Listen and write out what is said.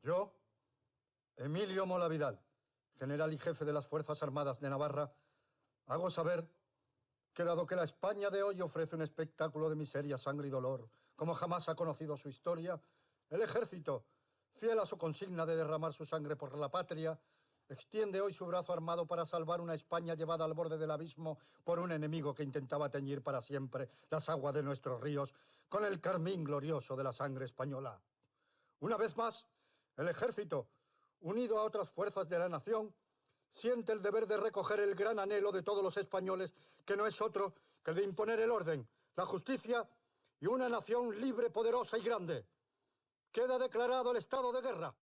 Yo, Emilio Mola Vidal, general y jefe de las Fuerzas Armadas de Navarra, hago saber que dado que la España de hoy ofrece un espectáculo de miseria, sangre y dolor, como jamás ha conocido su historia, el ejército, fiel a su consigna de derramar su sangre por la patria, extiende hoy su brazo armado para salvar una España llevada al borde del abismo por un enemigo que intentaba teñir para siempre las aguas de nuestros ríos con el carmín glorioso de la sangre española. Una vez más, el ejército, unido a otras fuerzas de la nación, siente el deber de recoger el gran anhelo de todos los españoles, que no es otro que el de imponer el orden, la justicia y una nación libre, poderosa y grande. Queda declarado el estado de guerra.